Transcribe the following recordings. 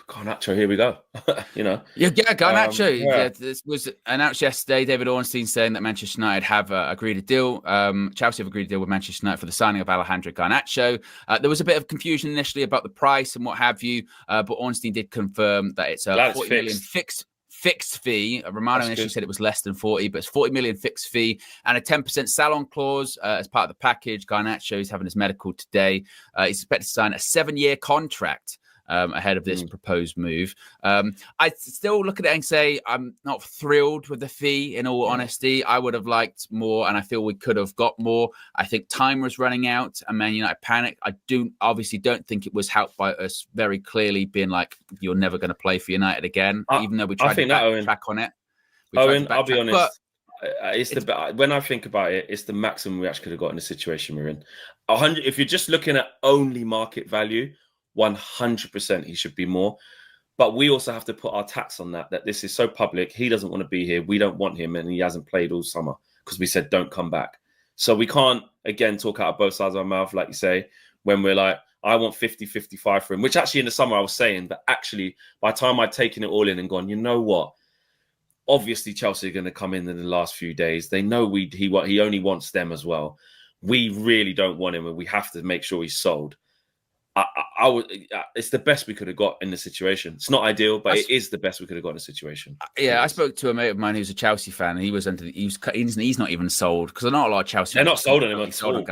Garnacho, here we go. Garnacho. Yeah. This was announced yesterday. David Ornstein saying that Manchester United have agreed a deal. Chelsea have agreed a deal with Manchester United for the signing of Alejandro Garnacho. There was a bit of confusion initially about the price and what have you, but Ornstein did confirm that it's a 40 million fixed fee. Romano initially said it was less than 40, but it's 40 million fixed fee and a 10% salon clause as part of the package. Garnacho is having his medical today. He's expected to sign a 7-year contract ahead of this proposed move. I still look at it and say I'm not thrilled with the fee, in all honesty. I would have liked more, and I feel we could have got more. I think time was running out, and Man United panicked. I obviously don't think it was helped by us very clearly being like, you're never going to play for United again, even though we tried to backtrack on it. Owen, I'll be honest. When I think about it, it's the maximum we actually could have got in the situation we're in. 100. If you're just looking at only market value, 100% he should be more, but we also have to put our tax on that this is so public. He doesn't want to be here, we don't want him, and he hasn't played all summer because we said don't come back. So we can't again talk out of both sides of our mouth, like you say, when we're like, I want 50-55 for him, which actually in the summer I was saying, but actually by the time I'd taken it all in and gone, you know what, obviously Chelsea are going to come in the last few days. They know he only wants them as well. We really don't want him, and we have to make sure he's sold. It's the best we could have got in the situation. It's not ideal, but it is the best we could have got in the situation. Yeah, I spoke to a mate of mine who's a Chelsea fan, and he's not even sold, because not a lot of Chelsea. They're not sold on him at all.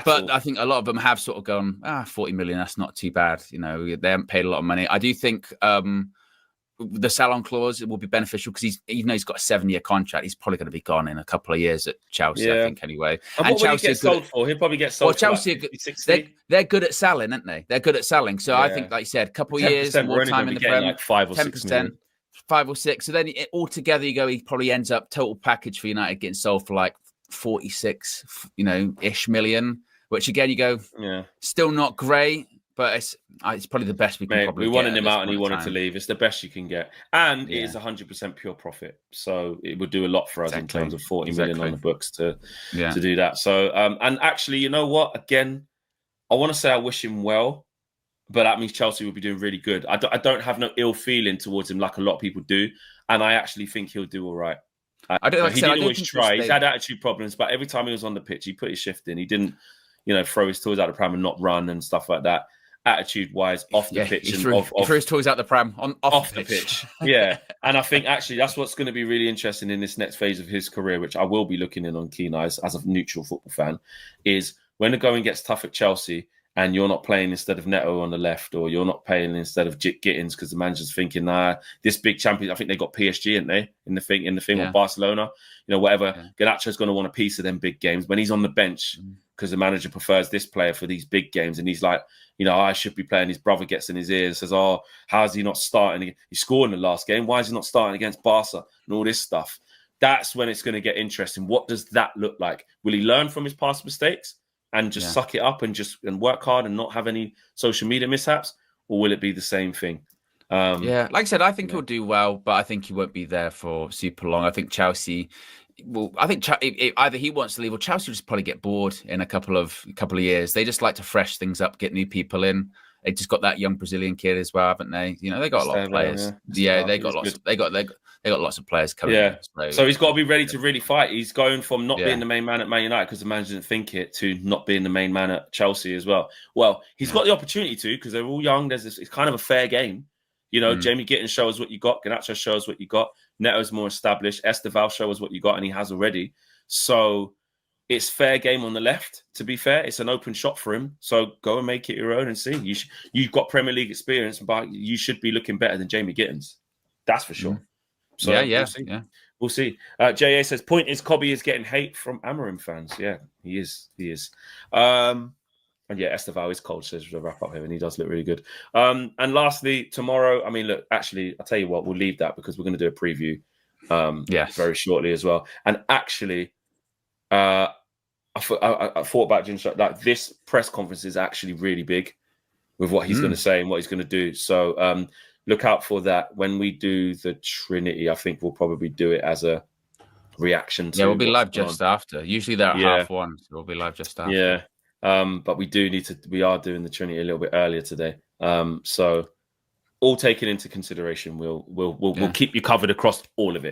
But I think a lot of them have sort of gone, 40 million. That's not too bad. They haven't paid a lot of money. I do think the salon clause will be beneficial, because even though he's got a 7-year contract, he's probably going to be gone in a couple of years at Chelsea, I think, anyway. And what Chelsea will he get sold for? He'll probably get sold for Chelsea, like they're good at selling, aren't they? They're good at selling. So I think, like you said, a couple of years, more time in the Prem, like 5 or 6 million. 5 or 6. So then altogether you go, he probably ends up total package for United getting sold for like 46, ish million, which again, you go, still not great. But it's probably the best we can probably get. We wanted him out and he wanted to leave. It's the best you can get. And it is 100% pure profit. So it would do a lot for us in terms of 40 million on the books to do that. So, and actually, you know what? Again, I want to say I wish him well, but that means Chelsea will be doing really good. I don't have no ill feeling towards him like a lot of people do. And I actually think he'll do all right. He didn't always try. He's had attitude problems, but every time he was on the pitch, he put his shift in. He didn't, throw his toys out the pram and not run and stuff like that. Attitude-wise, off the pitch, he threw his toys out the pram off the pitch. Yeah, and I think actually that's what's going to be really interesting in this next phase of his career, which I will be looking in on keen eyes as a neutral football fan, is when the going gets tough at Chelsea and you're not playing instead of Neto on the left, or you're not playing instead of Gittins because the manager's thinking, this big champion. I think they got PSG, ain't they, in the thing with Barcelona, whatever. Garnacho's going to want a piece of them big games when he's on the bench. Because the manager prefers this player for these big games. And he's like, I should be playing. His brother gets in his ears, says, how is he not starting? He scored in the last game. Why is he not starting against Barca? And all this stuff. That's when it's going to get interesting. What does that look like? Will he learn from his past mistakes and just suck it up and work hard and not have any social media mishaps? Or will it be the same thing? Like I said, I think he'll do well, but I think he won't be there for super long. I think Chelsea... Well, I think either he wants to leave or Chelsea will just probably get bored in a couple of years. They just like to fresh things up, get new people in. They just got that young Brazilian kid as well, haven't they? They got a lot of players. They got lots. They got lots of players coming. Yeah. So he's got to be ready to really fight. He's going from not being the main man at Man United because the manager didn't think it, to not being the main man at Chelsea as well. Well, he's got the opportunity to, because they're all young. It's kind of a fair game. Jamie Gittins shows what you got. Garnacho shows what you got. Neto's more established. Esteval shows what you got, and he has already. So it's fair game on the left, to be fair. It's an open shot for him. So go and make it your own and see. You've got Premier League experience, but you should be looking better than Jamie Gittins. That's for sure. So we'll see. JA says, point is, Cobby is getting hate from Amorim fans. Yeah, he is. And Esteval is cold, says the wrap up here, and he does look really good. And lastly, tomorrow, look, actually, I'll tell you what, we'll leave that because we're going to do a preview very shortly as well. And actually, I thought about Jim, like, this press conference is actually really big with what he's going to say and what he's going to do. So look out for that. When we do the Trinity, I think we'll probably do it as a reaction to... Yeah, we'll be live just after. Usually they're at 1:30, so we'll be live just after. Yeah. But we are doing the Trinity a little bit earlier today. So all taken into consideration, we'll keep you covered across all of it.